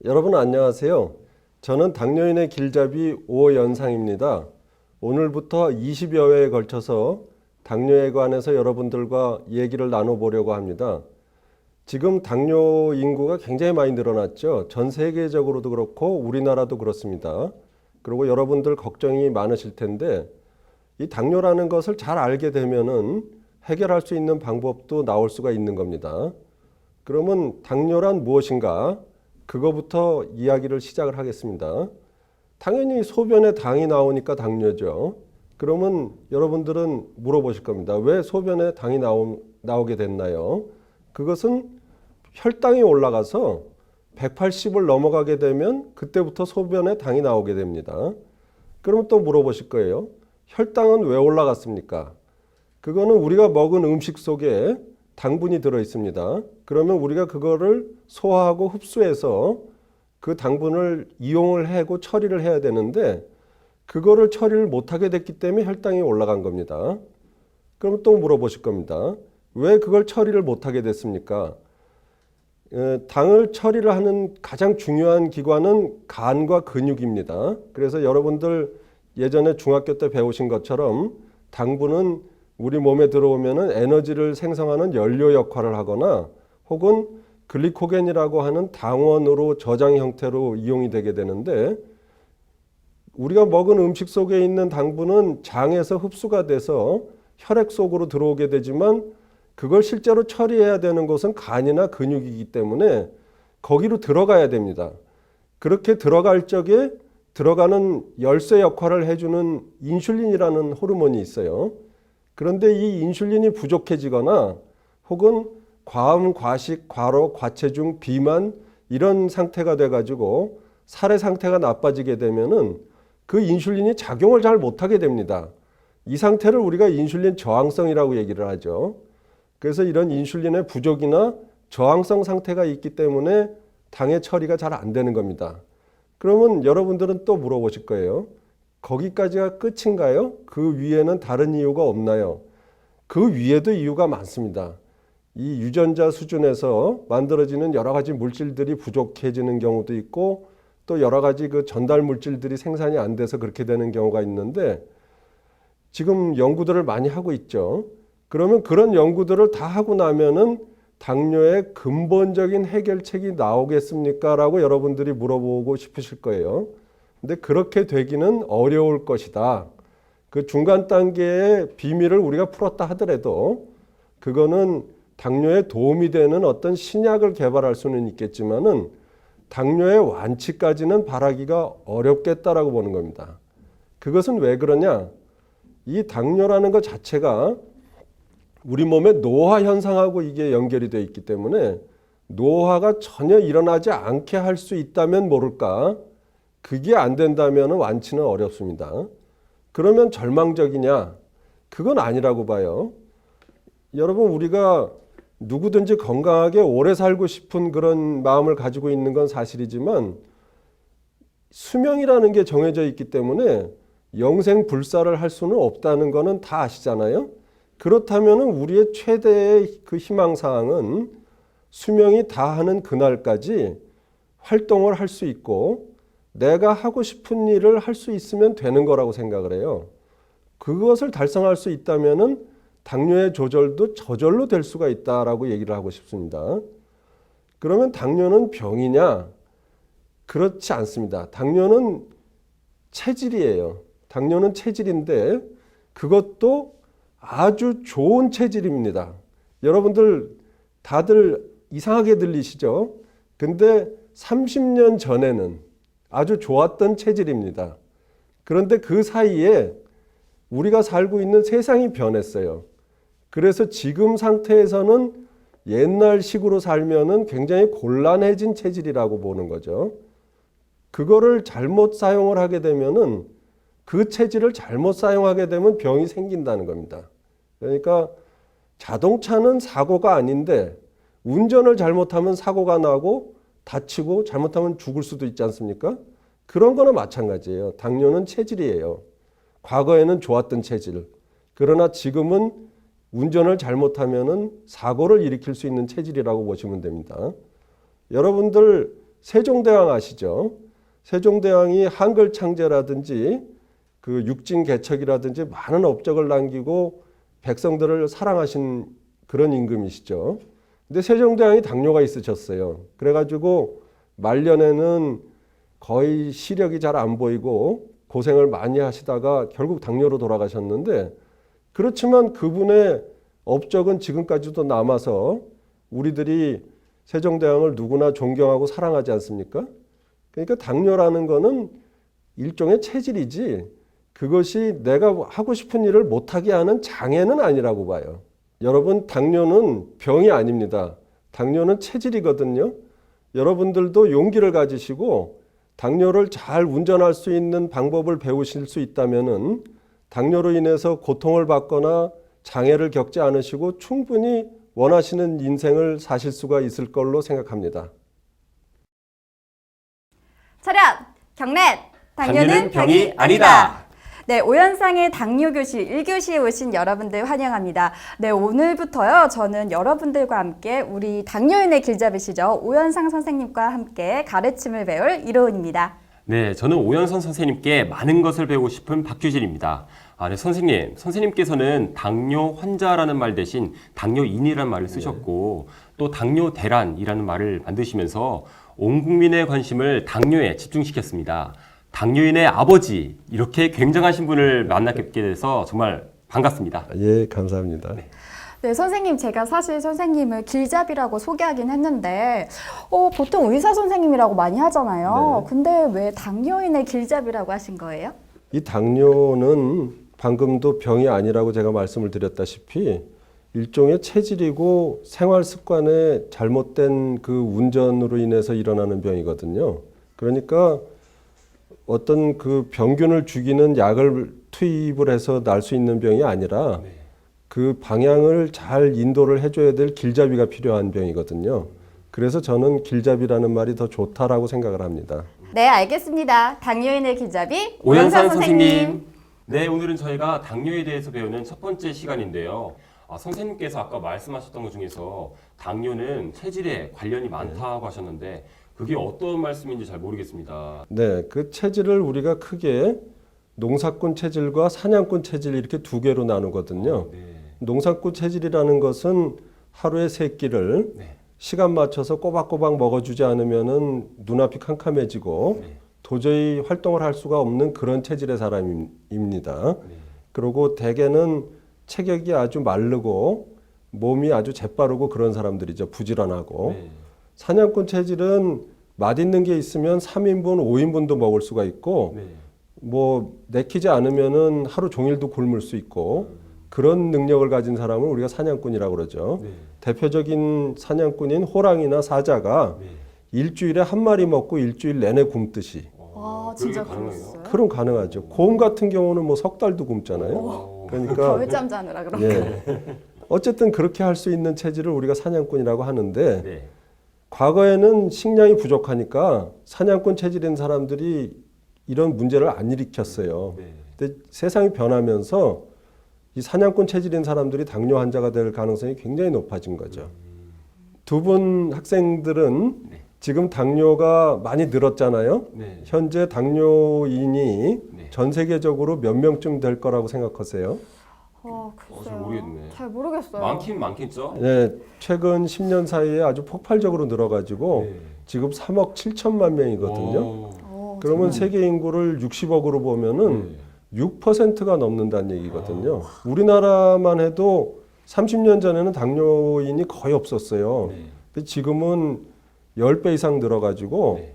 여러분 안녕하세요. 저는 당뇨인의 길잡이 오연상입니다. 오늘부터 20여 회에 걸쳐서 당뇨에 관해서 여러분들과 얘기를 나눠보려고 합니다. 지금 당뇨 인구가 굉장히 많이 늘어났죠. 전 세계적으로도 그렇고 우리나라도 그렇습니다. 그리고 여러분들 걱정이 많으실 텐데 이 당뇨라는 것을 잘 알게 되면은 해결할 수 있는 방법도 나올 수가 있는 겁니다. 그러면 당뇨란 무엇인가? 그거부터 이야기를 시작을 하겠습니다. 당연히 소변에 당이 나오니까 당뇨죠. 그러면 여러분들은 물어보실 겁니다. 왜 소변에 당이 나오게 됐나요? 그것은 혈당이 올라가서 180을 넘어가게 되면 그때부터 소변에 당이 나오게 됩니다. 그러면 또 물어보실 거예요. 혈당은 왜 올라갔습니까? 그거는 우리가 먹은 음식 속에 당분이 들어 있습니다. 그러면 우리가 그거를 소화하고 흡수해서 그 당분을 이용을 하고 처리를 해야 되는데 그거를 처리를 못하게 됐기 때문에 혈당이 올라간 겁니다. 그럼 또 물어보실 겁니다. 왜 그걸 처리를 못하게 됐습니까? 당을 처리를 하는 가장 중요한 기관은 간과 근육입니다. 그래서 여러분들 예전에 중학교 때 배우신 것처럼 당분은 우리 몸에 들어오면은 에너지를 생성하는 연료 역할을 하거나 혹은 글리코겐이라고 하는 당원으로 저장 형태로 이용이 되게 되는데 우리가 먹은 음식 속에 있는 당분은 장에서 흡수가 돼서 혈액 속으로 들어오게 되지만 그걸 실제로 처리해야 되는 것은 간이나 근육이기 때문에 거기로 들어가야 됩니다. 그렇게 들어갈 적에 들어가는 열쇠 역할을 해주는 인슐린이라는 호르몬이 있어요. 그런데 이 인슐린이 부족해지거나 혹은 과음, 과식, 과로, 과체중, 비만 이런 상태가 돼가지고 살의 상태가 나빠지게 되면은 그 인슐린이 작용을 잘 못하게 됩니다. 이 상태를 우리가 인슐린 저항성이라고 얘기를 하죠. 그래서 이런 인슐린의 부족이나 저항성 상태가 있기 때문에 당의 처리가 잘 안 되는 겁니다. 그러면 여러분들은 또 물어보실 거예요. 거기까지가 끝인가요? 그 위에는 다른 이유가 없나요? 그 위에도 이유가 많습니다. 이 유전자 수준에서 만들어지는 여러 가지 물질들이 부족해지는 경우도 있고 또 여러 가지 그 전달 물질들이 생산이 안 돼서 그렇게 되는 경우가 있는데 지금 연구들을 많이 하고 있죠. 그러면 그런 연구들을 다 하고 나면은 당뇨의 근본적인 해결책이 나오겠습니까? 라고 여러분들이 물어보고 싶으실 거예요. 근데 그렇게 되기는 어려울 것이다. 그 중간 단계의 비밀을 우리가 풀었다 하더라도 그거는 당뇨에 도움이 되는 어떤 신약을 개발할 수는 있겠지만은 당뇨의 완치까지는 바라기가 어렵겠다라고 보는 겁니다. 그것은 왜 그러냐? 이 당뇨라는 것 자체가 우리 몸의 노화 현상하고 이게 연결이 되어 있기 때문에 노화가 전혀 일어나지 않게 할 수 있다면 모를까? 그게 안 된다면 완치는 어렵습니다. 그러면 절망적이냐? 그건 아니라고 봐요. 여러분 우리가 누구든지 건강하게 오래 살고 싶은 그런 마음을 가지고 있는 건 사실이지만 수명이라는 게 정해져 있기 때문에 영생불사를 할 수는 없다는 거는 다 아시잖아요. 그렇다면 우리의 최대의 그 희망사항은 수명이 다하는 그날까지 활동을 할 수 있고 내가 하고 싶은 일을 할 수 있으면 되는 거라고 생각을 해요. 그것을 달성할 수 있다면 당뇨의 조절도 저절로 될 수가 있다라고 얘기를 하고 싶습니다. 그러면 당뇨는 병이냐? 그렇지 않습니다. 당뇨는 체질이에요. 당뇨는 체질인데 그것도 아주 좋은 체질입니다. 여러분들 다들 이상하게 들리시죠? 근데 30년 전에는 아주 좋았던 체질입니다. 그런데 그 사이에 우리가 살고 있는 세상이 변했어요. 그래서 지금 상태에서는 옛날식으로 살면은 굉장히 곤란해진 체질이라고 보는 거죠. 그거를 잘못 사용을 하게 되면은 그 체질을 잘못 사용하게 되면 병이 생긴다는 겁니다. 그러니까 자동차는 사고가 아닌데 운전을 잘못하면 사고가 나고 다치고 잘못하면 죽을 수도 있지 않습니까? 그런 거나 마찬가지예요. 당뇨는 체질이에요. 과거에는 좋았던 체질. 그러나 지금은 운전을 잘못하면 사고를 일으킬 수 있는 체질이라고 보시면 됩니다. 여러분들 세종대왕 아시죠? 세종대왕이 한글 창제라든지 그 육진개척이라든지 많은 업적을 남기고 백성들을 사랑하신 그런 임금이시죠. 근데 세종대왕이 당뇨가 있으셨어요. 그래가지고 말년에는 거의 시력이 잘 안 보이고 고생을 많이 하시다가 결국 당뇨로 돌아가셨는데, 그렇지만 그분의 업적은 지금까지도 남아서 우리들이 세종대왕을 누구나 존경하고 사랑하지 않습니까? 그러니까 당뇨라는 거는 일종의 체질이지 그것이 내가 하고 싶은 일을 못하게 하는 장애는 아니라고 봐요. 여러분, 당뇨는 병이 아닙니다. 당뇨는 체질이거든요. 여러분들도 용기를 가지시고 당뇨를 잘 운전할 수 있는 방법을 배우실 수 있다면은 당뇨로 인해서 고통을 받거나 장애를 겪지 않으시고 충분히 원하시는 인생을 사실 수가 있을 걸로 생각합니다. 차렷! 경례! 당뇨는 병이 아니다! 네, 오현상의 당뇨교실 1교시에 오신 여러분들 환영합니다. 네, 오늘부터요, 저는 여러분들과 함께 우리 당뇨인의 길잡이시죠, 오현상 선생님과 함께 가르침을 배울 이로운입니다. 네, 저는 오현선 선생님께 많은 것을 배우고 싶은 박규진입니다. 네, 선생님께서는 당뇨 환자라는 말 대신 당뇨인이라는 말을 쓰셨고, 또 당뇨 대란이라는 말을 만드시면서 온 국민의 관심을 당뇨에 집중시켰습니다. 당뇨인의 아버지, 이렇게 굉장하신 분을 만나게 돼서 정말 반갑습니다. 예, 감사합니다. 네, 선생님, 제가 사실 선생님을 길잡이라고 소개하긴 했는데 보통 의사 선생님이라고 많이 하잖아요. 네. 근데 왜 당뇨인의 길잡이라고 하신 거예요? 이 당뇨는 방금도 병이 아니라고 제가 말씀을 드렸다시피 일종의 체질이고 생활 습관의 잘못된 그 운전으로 인해서 일어나는 병이거든요. 그러니까 어떤 그 병균을 죽이는 약을 투입을 해서 날 수 있는 병이 아니라 그 방향을 잘 인도를 해줘야 될 길잡이가 필요한 병이거든요. 그래서 저는 길잡이라는 말이 더 좋다라고 생각을 합니다. 네, 알겠습니다. 당뇨인의 길잡이 오현상 선생님. 네, 오늘은 저희가 당뇨에 대해서 배우는 첫 번째 시간인데요. 선생님께서 아까 말씀하셨던 것 중에서 당뇨는 체질에 관련이 많다고 하셨는데 그게 어떤 말씀인지 잘 모르겠습니다. 네, 그 체질을 우리가 크게 농사꾼 체질과 사냥꾼 체질 이렇게 두 개로 나누거든요. 네. 농사꾼 체질이라는 것은 하루에 세 끼를 네. 시간 맞춰서 꼬박꼬박 먹어주지 않으면은 눈앞이 캄캄해지고 네. 도저히 활동을 할 수가 없는 그런 체질의 사람입니다. 네. 그리고 대개는 체격이 아주 마르고 몸이 아주 재빠르고 그런 사람들이죠. 부지런하고. 네. 사냥꾼 체질은 맛있는 게 있으면 3인분, 5인분도 먹을 수가 있고 네. 뭐 내키지 않으면은 하루 종일도 굶을 수 있고 그런 능력을 가진 사람을 우리가 사냥꾼이라고 그러죠. 네. 대표적인 사냥꾼인 호랑이나 사자가 네. 일주일에 한 마리 먹고 일주일 내내 굶듯이. 와, 그러게 진짜 가능해요? 그랬어요? 그럼 가능하죠. 곰 같은 경우는 뭐 석 달도 굶잖아요. 그러니까 겨울잠 자느라 그런 거. 예. 어쨌든 그렇게 할 수 있는 체질을 우리가 사냥꾼이라고 하는데 네. 과거에는 식량이 부족하니까 사냥꾼 체질인 사람들이 이런 문제를 안 일으켰어요. 네. 근데 세상이 변하면서 이 사냥꾼 체질인 사람들이 당뇨 환자가 될 가능성이 굉장히 높아진 거죠. 두 분 학생들은 네. 지금 당뇨가 많이 늘었잖아요. 네. 현재 당뇨인이 네. 전 세계적으로 몇 명쯤 될 거라고 생각하세요? 글쎄요. 잘 모르겠네. 잘 모르겠어요. 많긴 많겠죠? 네, 최근 10년 사이에 아주 폭발적으로 늘어가지고 네. 지금 3억 7천만 명이거든요. 그러면 세계 인구를 60억으로 보면은 6%가 넘는다는 얘기거든요. 우리나라만 해도 30년 전에는 당뇨인이 거의 없었어요. 네. 근데 지금은 10배 이상 늘어가지고 네.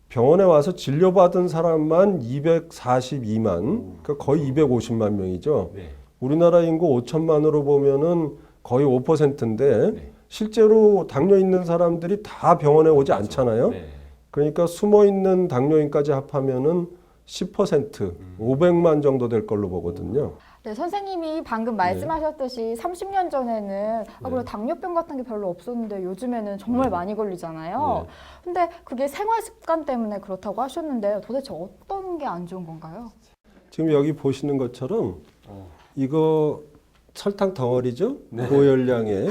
병원에 와서 진료받은 사람만 242만, 그러니까 거의 250만 명이죠. 네. 우리나라 인구 5천만으로 보면은 거의 5%인데 네. 실제로 당뇨 있는 사람들이 다 병원에 오지 않잖아요. 네. 그러니까 숨어 있는 당뇨인까지 합하면은 10%, 500만 정도 될 걸로 보거든요. 네, 선생님이 방금 말씀하셨듯이 30년 전에는 그래, 당뇨병 같은 게 별로 없었는데 요즘에는 정말 많이 걸리잖아요. 근데 그게 생활 습관 때문에 그렇다고 하셨는데 도대체 어떤 게 안 좋은 건가요? 지금 여기 보시는 것처럼 이거 설탕 덩어리죠. 네. 고열량의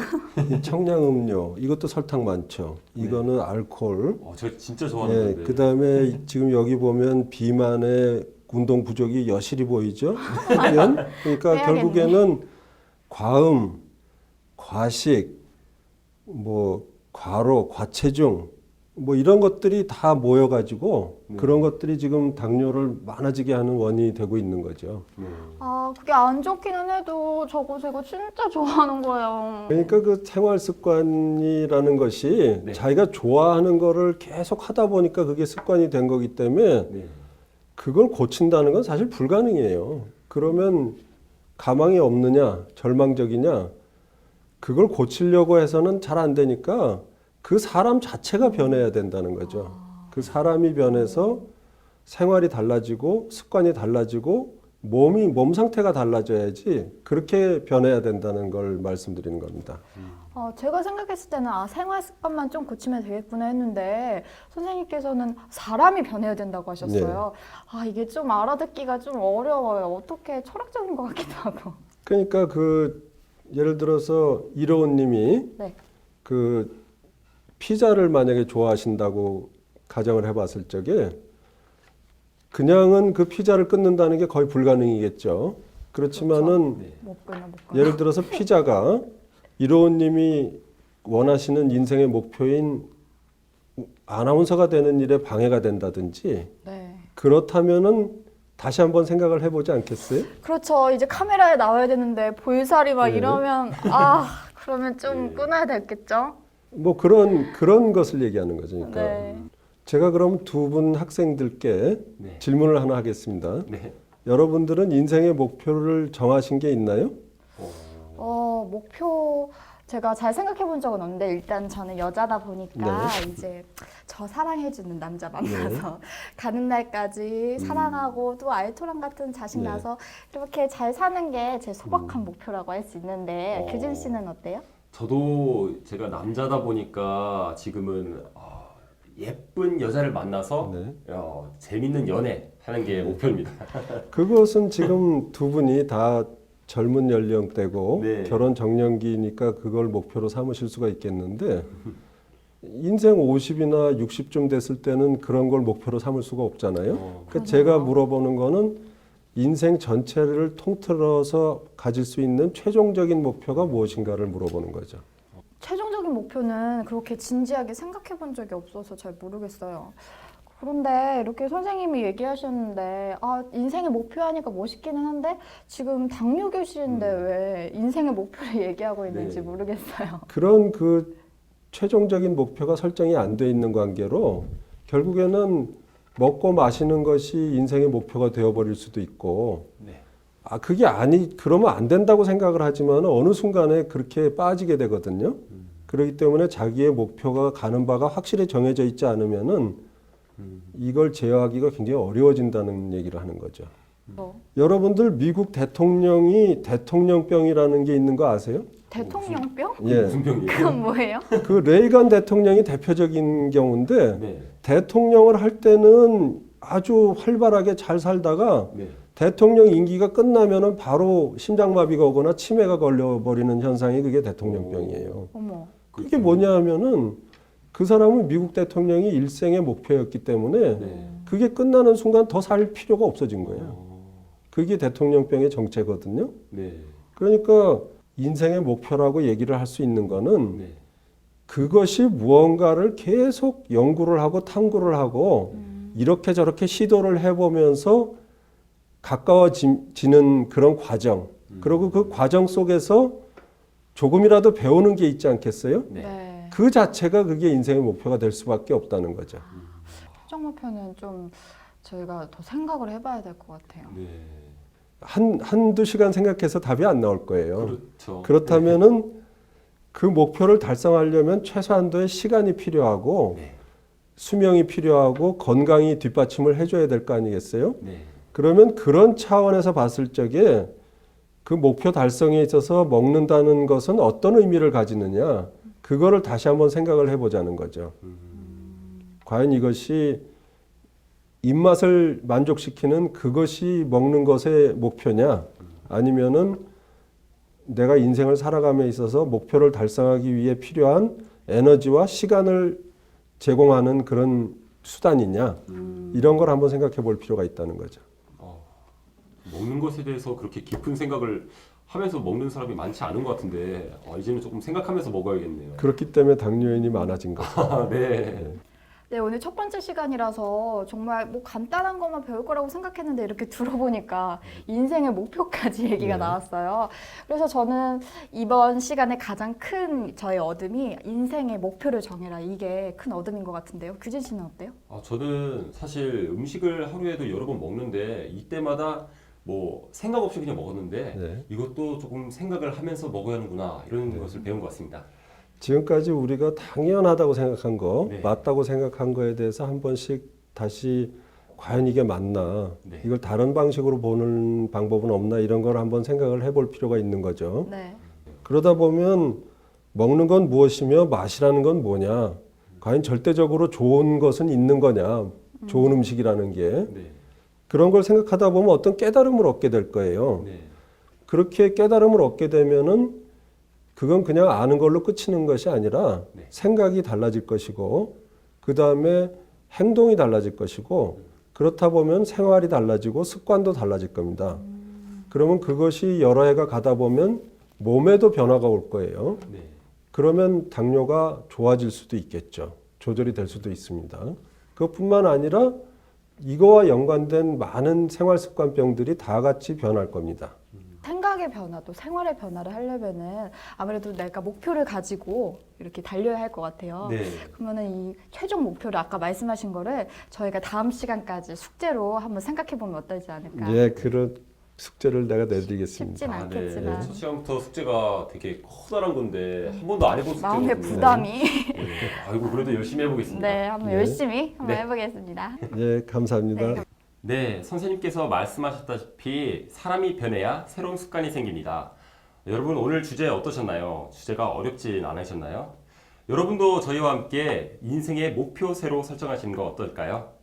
이 청량음료 이것도 설탕 많죠. 이거는 알코올. 저 진짜 좋아하는 예, 건데. 그다음에 지금 여기 보면 비만의 운동 부족이 여실히 보이죠. 그러면 그러니까 빼야겠네. 결국에는 과음, 과식, 뭐 과로, 과체중 뭐 이런 것들이 다 모여가지고 그런 것들이 지금 당뇨를 많아지게 하는 원인이 되고 있는 거죠. 아, 그게 안 좋기는 해도 저거 제가 진짜 좋아하는 거예요. 그러니까 그 생활 습관이라는 것이 네. 자기가 좋아하는 거를 계속 하다 보니까 그게 습관이 된 거기 때문에 네. 그걸 고친다는 건 사실 불가능해요. 그러면 가망이 없느냐, 절망적이냐, 그걸 고치려고 해서는 잘 안 되니까 그 사람 자체가 변해야 된다는 거죠. 그 사람이 변해서 생활이 달라지고 습관이 달라지고 몸 상태가 달라져야지 그렇게 변해야 된다는 걸 말씀드리는 겁니다. 제가 생각했을 때는 생활 습관만 좀 고치면 되겠구나 했는데 선생님께서는 사람이 변해야 된다고 하셨어요. 이게 좀 알아듣기가 좀 어려워요. 어떻게 철학적인 것 같기도 하고. 그러니까 예를 들어서 이로운 님이 네. 피자를 만약에 좋아하신다고 가정을 해봤을 적에 그냥은 그 피자를 끊는다는 게 거의 불가능이겠죠. 그렇지만은 네. 못 끊어, 못 끊어. 예를 들어서 피자가 이로운 님이 원하시는 인생의 목표인 아나운서가 되는 일에 방해가 된다든지 네. 그렇다면은 다시 한번 생각을 해보지 않겠어요? 그렇죠. 이제 카메라에 나와야 되는데 볼살이 막 네. 이러면 그러면 좀 끊어야 됐겠죠? 뭐 그런 것을 얘기하는 거죠. 그러니까 네. 제가 그럼 두 분 학생들께 네. 질문을 하나 하겠습니다. 네. 여러분들은 인생의 목표를 정하신 게 있나요? 목표 제가 잘 생각해 본 적은 없는데 일단 저는 여자다 보니까 이제 저 사랑해주는 남자 만나서 가는 날까지 사랑하고 또 알토란 같은 자식 네. 나서 이렇게 잘 사는 게 제 소박한 목표라고 할 수 있는데 규진 씨는 어때요? 저도 제가 남자다 보니까 지금은 예쁜 여자를 만나서 네. 재밌는 연애 하는 게 목표입니다. 그것은 지금 두 분이 다 젊은 연령대고 네. 결혼 정년기니까 그걸 목표로 삼으실 수가 있겠는데 인생 50이나 60쯤 됐을 때는 그런 걸 목표로 삼을 수가 없잖아요. 그러니까 제가 물어보는 거는 인생 전체를 통틀어서 가질 수 있는 최종적인 목표가 무엇인가를 물어보는 거죠. 최종적인 목표는 그렇게 진지하게 생각해 본 적이 없어서 잘 모르겠어요. 그런데 이렇게 선생님이 얘기하셨는데 인생의 목표 하니까 멋있기는 한데 지금 당뇨 교실인데 왜 인생의 목표를 얘기하고 있는지 네. 모르겠어요. 그런 최종적인 목표가 설정이 안 돼 있는 관계로 결국에는 먹고 마시는 것이 인생의 목표가 되어버릴 수도 있고 네. 그러면 안 된다고 생각을 하지만 어느 순간에 그렇게 빠지게 되거든요. 그렇기 때문에 자기의 목표가 가는 바가 확실히 정해져 있지 않으면은 이걸 제어하기가 굉장히 어려워진다는 얘기를 하는 거죠. 여러분들 미국 대통령이 대통령병이라는 게 있는 거 아세요? 대통령병? 예. 무슨 병이에요? 그건 뭐예요? 그 레이건 대통령이 대표적인 경우인데 네. 대통령을 할 때는 아주 활발하게 잘 살다가 네. 대통령 임기가 끝나면은 바로 심장마비가 오거나 치매가 걸려버리는 현상이 그게 대통령병이에요. 어머. 그게 뭐냐 하면은 그 사람은 미국 대통령이 일생의 목표였기 때문에 네. 그게 끝나는 순간 더 살 필요가 없어진 거예요. 그게 대통령병의 정체거든요. 네. 그러니까 인생의 목표라고 얘기를 할 수 있는 거는 네. 그것이 무언가를 계속 연구를 하고 탐구를 하고 이렇게 저렇게 시도를 해보면서 가까워지는 그런 과정. 그리고 그 과정 속에서 조금이라도 배우는 게 있지 않겠어요? 네. 그 자체가 그게 인생의 목표가 될 수밖에 없다는 거죠. 최종 목표는 좀 저희가 더 생각을 해봐야 될 것 같아요. 네. 한두 시간 생각해서 답이 안 나올 거예요. 그렇죠. 그렇다면은 그 목표를 달성하려면 최소한도의 시간이 필요하고 네. 수명이 필요하고 건강이 뒷받침을 해줘야 될 거 아니겠어요? 네. 그러면 그런 차원에서 봤을 적에 그 목표 달성에 있어서 먹는다는 것은 어떤 의미를 가지느냐 그거를 다시 한번 생각을 해보자는 거죠. 과연 이것이 입맛을 만족시키는 그것이 먹는 것의 목표냐 아니면은 내가 인생을 살아감에 있어서 목표를 달성하기 위해 필요한 에너지와 시간을 제공하는 그런 수단이냐 이런 걸 한번 생각해 볼 필요가 있다는 거죠. 먹는 것에 대해서 그렇게 깊은 생각을 하면서 먹는 사람이 많지 않은 것 같은데 이제는 조금 생각하면서 먹어야겠네요. 그렇기 때문에 당뇨인이 많아진 거죠. 네. 네, 오늘 첫 번째 시간이라서 정말 뭐 간단한 것만 배울 거라고 생각했는데 이렇게 들어보니까 인생의 목표까지 얘기가 나왔어요. 그래서 저는 이번 시간에 가장 큰 저의 얻음이 인생의 목표를 정해라. 이게 큰 얻음인 것 같은데요. 규진 씨는 어때요? 저는 사실 음식을 하루에도 여러 번 먹는데 이때마다 뭐 생각 없이 그냥 먹었는데 네. 이것도 조금 생각을 하면서 먹어야 하는구나 이런 네. 것을 배운 것 같습니다. 지금까지 우리가 당연하다고 생각한 거, 네. 맞다고 생각한 거에 대해서 한 번씩 다시 과연 이게 맞나, 네. 이걸 다른 방식으로 보는 방법은 없나 이런 걸 한번 생각을 해볼 필요가 있는 거죠. 네. 그러다 보면 먹는 건 무엇이며 맛이라는 건 뭐냐, 과연 절대적으로 좋은 것은 있는 거냐, 좋은 음식이라는 게 네. 그런 걸 생각하다 보면 어떤 깨달음을 얻게 될 거예요. 네. 그렇게 깨달음을 얻게 되면은 그건 그냥 아는 걸로 그치는 것이 아니라 네. 생각이 달라질 것이고 그 다음에 행동이 달라질 것이고 그렇다 보면 생활이 달라지고 습관도 달라질 겁니다. 그러면 그것이 여러 해가 가다 보면 몸에도 변화가 올 거예요. 네. 그러면 당뇨가 좋아질 수도 있겠죠. 조절이 될 수도 있습니다. 그것뿐만 아니라 이거와 연관된 많은 생활 습관병들이 다 같이 변할 겁니다. 생각의 변화도 생활의 변화를 하려면은 아무래도 내가 목표를 가지고 이렇게 달려야 할 것 같아요. 네. 그러면은 이 최종 목표를 아까 말씀하신 거를 저희가 다음 시간까지 숙제로 한번 생각해 보면 어떨지 않을까. 예, 그런 숙제를 내가 내드리겠습니다. 쉽진 않겠지만 첫 시간부터 숙제가 되게 커다란 건데 한 번도 안 해본 숙제거든요. 마음의 부담이 네. 아이고 그래도 열심히 해보겠습니다. 네, 한번 네. 열심히 한번 네. 해보겠습니다. 예, 감사합니다. 네, 선생님께서 말씀하셨다시피 사람이 변해야 새로운 습관이 생깁니다. 여러분 오늘 주제 어떠셨나요? 주제가 어렵진 않으셨나요? 여러분도 저희와 함께 인생의 목표새로 설정하시는 거 어떨까요?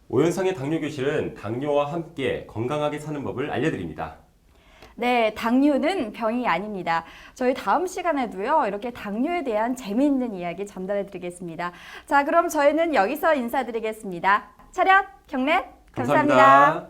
오현상의 당뇨교실은 당뇨와 함께 건강하게 사는 법을 알려드립니다. 네, 당뇨는 병이 아닙니다. 저희 다음 시간에도요, 이렇게 당뇨에 대한 재미있는 이야기 전달해 드리겠습니다. 자, 그럼 저희는 여기서 인사드리겠습니다. 차렷, 경례, 감사합니다.